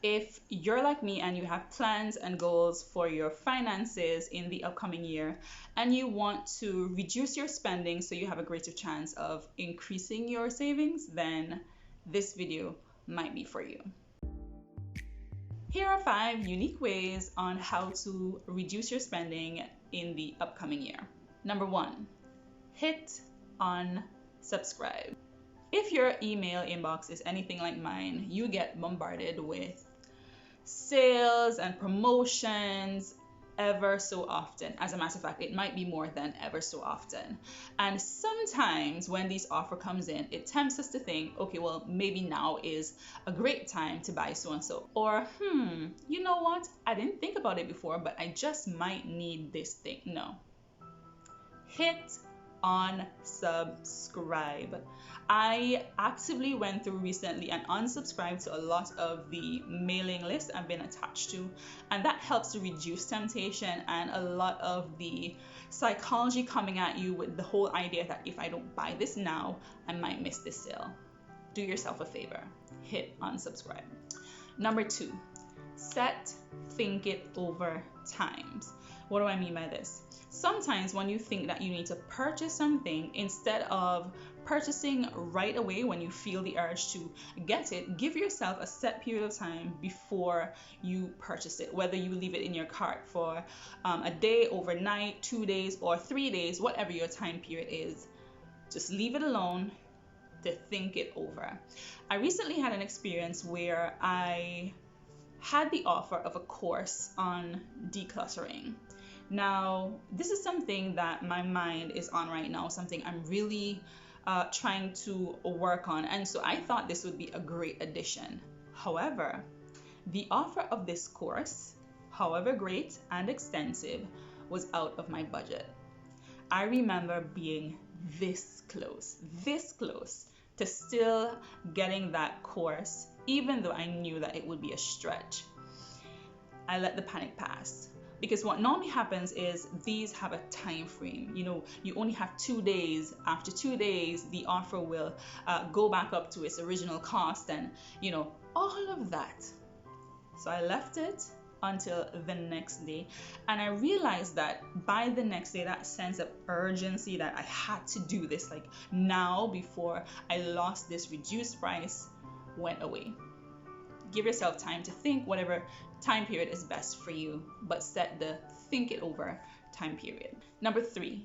If you're like me and you have plans and goals for your finances in the upcoming year and you want to reduce your spending so you have a greater chance of increasing your savings, then this video might be for you. Here are 5 unique ways on how to reduce your spending in the upcoming year. Number 1, hit unsubscribe. If your email inbox is anything like mine, you get bombarded with sales and promotions ever so often. As a matter of fact, it might be more than ever so often. And sometimes when this offer comes in, it tempts us to think, okay, well, maybe now is a great time to buy so and so. Or, you know what? I didn't think about it before, but I just might need this thing. No. Hit unsubscribe. I actively went through recently and unsubscribed to a lot of the mailing lists I've been attached to, and that helps to reduce temptation and a lot of the psychology coming at you with the whole idea that if I don't buy this now, I might miss this sale. Do yourself a favor, hit unsubscribe. Number 2, set think it over times. What do I mean by this? Sometimes when you think that you need to purchase something, instead of purchasing right away when you feel the urge to get it, give yourself a set period of time before you purchase it. Whether you leave it in your cart for a day, overnight, 2 days, or 3 days, whatever your time period is, just leave it alone to think it over. I recently had an experience where I had the offer of a course on decluttering. Now, this is something that my mind is on right now, something I'm really trying to work on. And so I thought this would be a great addition. However, the offer of this course, however great and extensive, was out of my budget. I remember being this close to still getting that course, even though I knew that it would be a stretch. I let the panic pass. Because what normally happens is these have a time frame. You only have 2 days. After 2 days, the offer will go back up to its original cost and, all of that. So I left it until the next day. And I realized that by the next day, that sense of urgency that I had to do this, like now before I lost this reduced price, went away. Give yourself time to think whatever time period is best for you, but set the think it over time period. Number 3,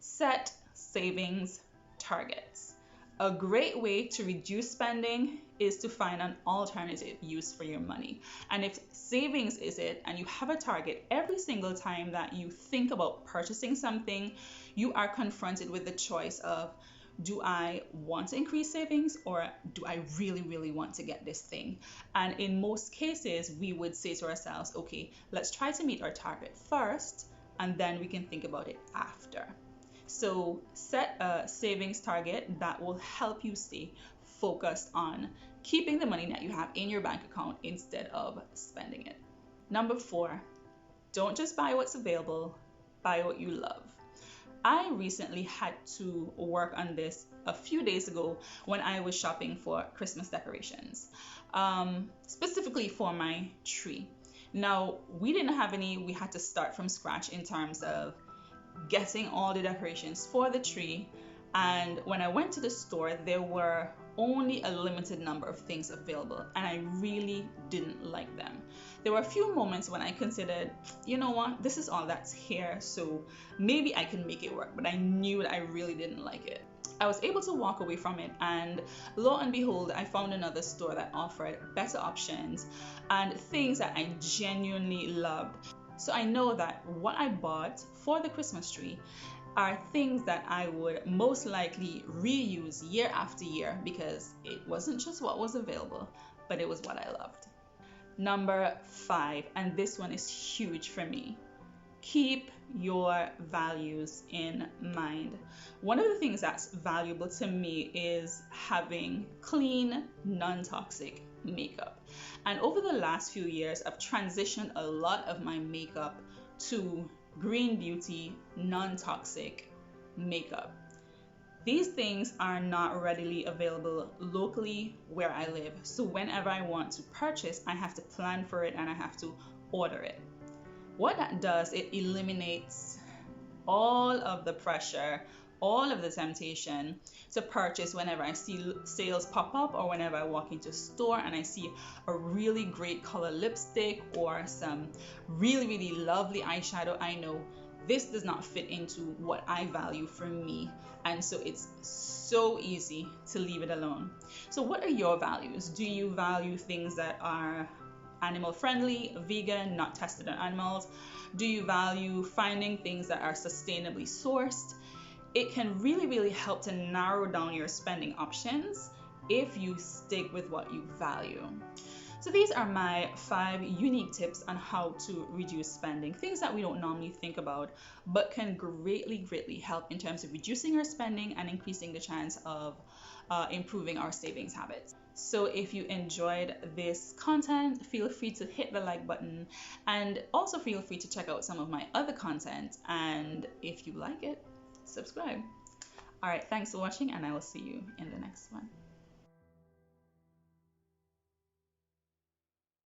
set savings targets. A great way to reduce spending is to find an alternative use for your money. And if savings is it, and you have a target, every single time that you think about purchasing something, you are confronted with the choice of, do I want to increase savings, or do I really, really want to get this thing? And in most cases, we would say to ourselves, okay, let's try to meet our target first, and then we can think about it after. So set a savings target that will help you stay focused on keeping the money that you have in your bank account instead of spending it. Number 4, don't just buy what's available, buy what you love. I recently had to work on this a few days ago when I was shopping for Christmas decorations, specifically for my tree. Now, we didn't have any. We had to start from scratch in terms of getting all the decorations for the tree. And when I went to the store, there were only a limited number of things available, and I really didn't like them. There were a few moments when I considered, you know what, this is all that's here, so maybe I can make it work, but I knew that I really didn't like it. I was able to walk away from it, and lo and behold, I found another store that offered better options and things that I genuinely loved. So I know that what I bought for the Christmas tree are things that I would most likely reuse year after year, because it wasn't just what was available, but it was what I loved. Number 5, and this one is huge for me. Keep your values in mind. One of the things that's valuable to me is having clean, non-toxic makeup. And over the last few years, I've transitioned a lot of my makeup to green beauty, non-toxic makeup. These things are not readily available locally where I live. So whenever I want to purchase, I have to plan for it and I have to order it. What that does, it eliminates all of the pressure, all of the temptation to purchase whenever I see sales pop up, or whenever I walk into a store and I see a really great color lipstick or some really lovely eyeshadow. I know this does not fit into what I value for me, and so it's so easy to leave it alone. So what are your values? Do you value things that are animal friendly, vegan, not tested on animals? Do you value finding things that are sustainably sourced? It can really help to narrow down your spending options if you stick with what you value. So these are my 5 unique tips on how to reduce spending, things that we don't normally think about, but can greatly help in terms of reducing our spending and increasing the chance of improving our savings habits. So if you enjoyed this content, feel free to hit the like button, and also feel free to check out some of my other content. And if you like it, subscribe. All right, thanks for watching, and I will see you in the next one.